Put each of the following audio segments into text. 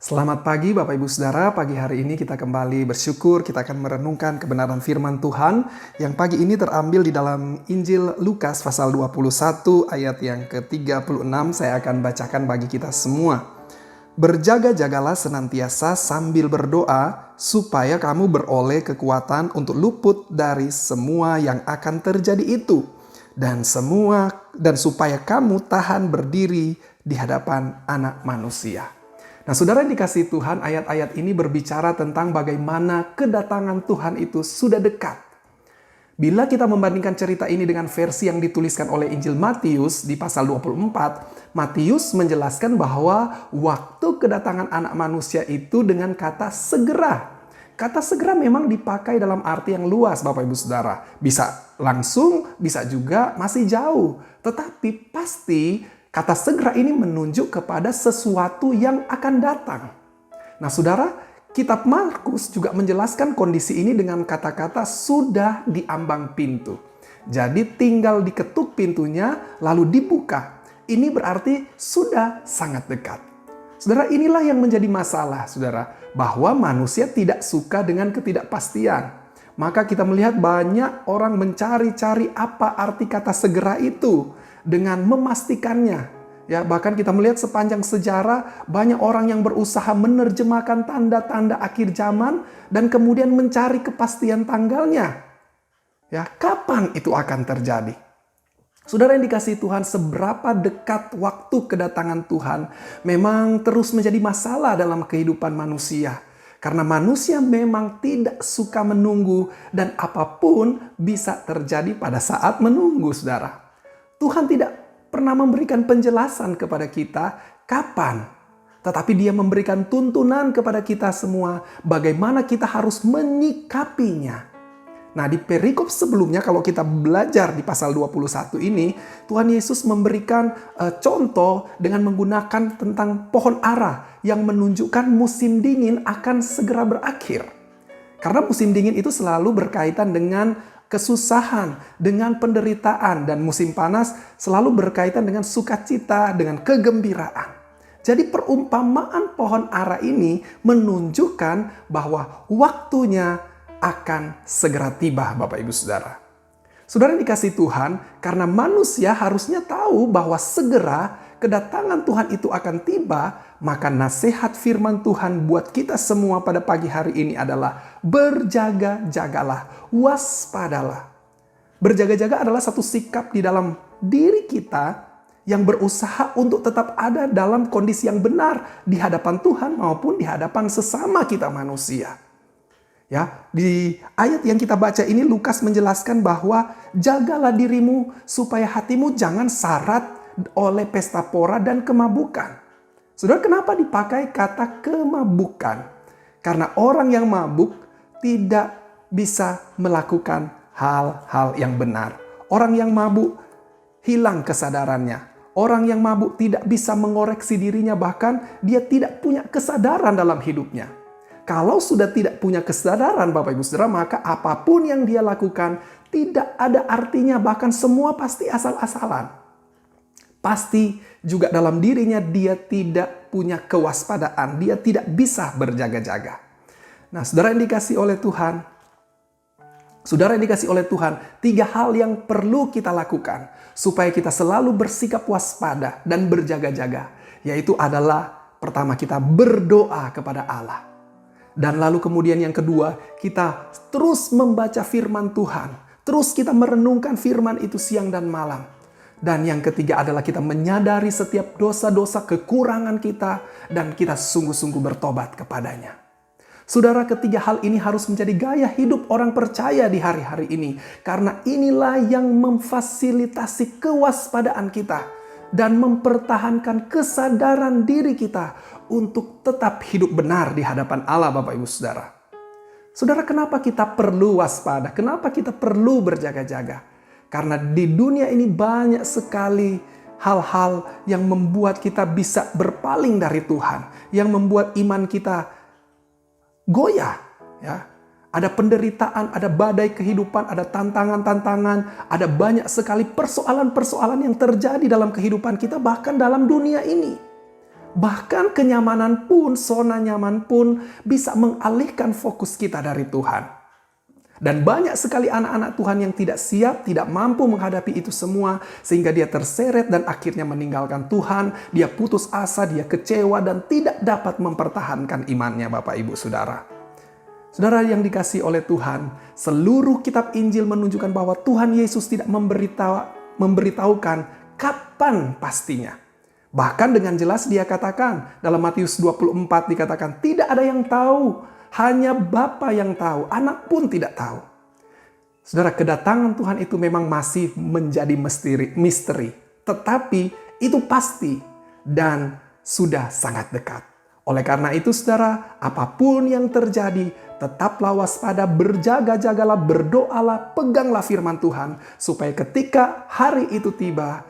Selamat pagi Bapak Ibu Saudara, pagi hari ini kita kembali bersyukur, kita akan merenungkan kebenaran firman Tuhan yang pagi ini terambil di dalam Injil Lukas pasal 21 ayat yang ke-36. Saya akan bacakan bagi kita semua. Berjaga-jagalah senantiasa sambil berdoa supaya kamu beroleh kekuatan untuk luput dari semua yang akan terjadi itu dan supaya kamu tahan berdiri di hadapan Anak Manusia. Nah, saudara yang dikasihi Tuhan, ayat-ayat ini berbicara tentang bagaimana kedatangan Tuhan itu sudah dekat. Bila kita membandingkan cerita ini dengan versi yang dituliskan oleh Injil Matius di pasal 24, Matius menjelaskan bahwa waktu kedatangan Anak Manusia itu dengan kata segera. Kata segera memang dipakai dalam arti yang luas, Bapak Ibu Saudara. Bisa langsung, bisa juga masih jauh. Tetapi pasti kata segera ini menunjuk kepada sesuatu yang akan datang. Nah, saudara, kitab Markus juga menjelaskan kondisi ini dengan kata-kata sudah di ambang pintu. Jadi tinggal diketuk pintunya lalu dibuka. Ini berarti sudah sangat dekat. Saudara, inilah yang menjadi masalah, saudara, bahwa manusia tidak suka dengan ketidakpastian. Maka kita melihat banyak orang mencari-cari apa arti kata segera itu dengan memastikannya. Ya, bahkan kita melihat sepanjang sejarah banyak orang yang berusaha menerjemahkan tanda-tanda akhir zaman dan kemudian mencari kepastian tanggalnya. Ya, kapan itu akan terjadi? Saudara yang dikasihi Tuhan, seberapa dekat waktu kedatangan Tuhan memang terus menjadi masalah dalam kehidupan manusia. Karena manusia memang tidak suka menunggu dan apapun bisa terjadi pada saat menunggu, saudara. Tuhan tidak pernah memberikan penjelasan kepada kita kapan. Tetapi Dia memberikan tuntunan kepada kita semua bagaimana kita harus menyikapinya. Nah, di perikop sebelumnya kalau kita belajar di pasal 21 ini, Tuhan Yesus memberikan contoh dengan menggunakan tentang pohon ara yang menunjukkan musim dingin akan segera berakhir. Karena musim dingin itu selalu berkaitan dengan kesusahan, dengan penderitaan, dan musim panas selalu berkaitan dengan sukacita, dengan kegembiraan. Jadi perumpamaan pohon ara ini menunjukkan bahwa waktunya akan segera tiba, Bapak Ibu Saudara. Saudara yang dikasihi Tuhan, karena manusia harusnya tahu bahwa segera kedatangan Tuhan itu akan tiba, maka nasihat firman Tuhan buat kita semua pada pagi hari ini adalah berjaga-jagalah, waspadalah. Berjaga-jaga adalah satu sikap di dalam diri kita yang berusaha untuk tetap ada dalam kondisi yang benar di hadapan Tuhan maupun di hadapan sesama kita manusia. Ya, di ayat yang kita baca ini Lukas menjelaskan bahwa jagalah dirimu supaya hatimu jangan syarat oleh pesta pora dan kemabukan. Saudara, kenapa dipakai kata kemabukan? Karena orang yang mabuk tidak bisa melakukan hal-hal yang benar. Orang yang mabuk hilang kesadarannya. Orang yang mabuk tidak bisa mengoreksi dirinya, bahkan dia tidak punya kesadaran dalam hidupnya. Kalau sudah tidak punya kesadaran Bapak Ibu Saudara, maka apapun yang dia lakukan tidak ada artinya, bahkan semua pasti asal-asalan. Pasti juga dalam dirinya dia tidak punya kewaspadaan, dia tidak bisa berjaga-jaga. Nah, saudara yang dikasihi oleh Tuhan, 3 hal yang perlu kita lakukan supaya kita selalu bersikap waspada dan berjaga-jaga, yaitu adalah pertama, kita berdoa kepada Allah. Dan lalu kemudian yang kedua, kita terus membaca firman Tuhan. Terus kita merenungkan firman itu siang dan malam. Dan yang ketiga adalah kita menyadari setiap dosa-dosa kekurangan kita dan kita sungguh-sungguh bertobat kepadanya. Saudara, ketiga hal ini harus menjadi gaya hidup orang percaya di hari-hari ini. Karena inilah yang memfasilitasi kewaspadaan kita dan mempertahankan kesadaran diri kita untuk tetap hidup benar di hadapan Allah, Bapak Ibu Saudara. Saudara, kenapa kita perlu waspada? Kenapa kita perlu berjaga-jaga? Karena di dunia ini banyak sekali hal-hal yang membuat kita bisa berpaling dari Tuhan, yang membuat iman kita goyah, ya. Ada penderitaan, ada badai kehidupan, ada tantangan-tantangan, ada banyak sekali persoalan-persoalan yang terjadi dalam kehidupan kita, bahkan dalam dunia ini. Bahkan kenyamanan pun, zona nyaman pun bisa mengalihkan fokus kita dari Tuhan. Dan banyak sekali anak-anak Tuhan yang tidak siap, tidak mampu menghadapi itu semua, sehingga dia terseret dan akhirnya meninggalkan Tuhan. Dia putus asa, dia kecewa, dan tidak dapat mempertahankan imannya, Bapak Ibu Saudara. Saudara yang dikasihi oleh Tuhan, seluruh kitab Injil menunjukkan bahwa Tuhan Yesus tidak memberitahukan kapan pastinya. Bahkan dengan jelas dia katakan, dalam Matius 24 dikatakan, tidak ada yang tahu, hanya Bapa yang tahu, anak pun tidak tahu. Saudara, kedatangan Tuhan itu memang masih menjadi misteri, tetapi itu pasti dan sudah sangat dekat. Oleh karena itu saudara, apapun yang terjadi, tetaplah waspada, berjaga-jagalah, berdoalah, peganglah firman Tuhan, supaya ketika hari itu tiba,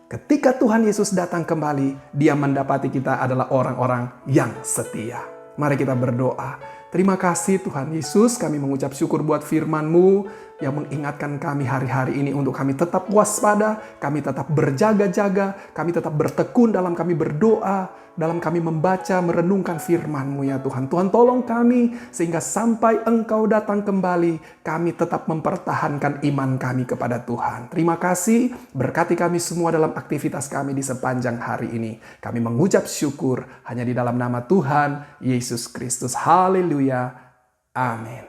ketika Tuhan Yesus datang kembali, Dia mendapati kita adalah orang-orang yang setia. Mari kita berdoa. Terima kasih Tuhan Yesus, kami mengucap syukur buat firman-Mu yang mengingatkan kami hari-hari ini untuk kami tetap waspada, kami tetap berjaga-jaga, kami tetap bertekun dalam kami berdoa, dalam kami membaca, merenungkan firman-Mu ya Tuhan. Tuhan tolong kami sehingga sampai Engkau datang kembali, kami tetap mempertahankan iman kami kepada Tuhan. Terima kasih, berkati kami semua dalam aktivitas kami di sepanjang hari ini. Kami mengucap syukur hanya di dalam nama Tuhan Yesus Kristus. Haleluya. Amin.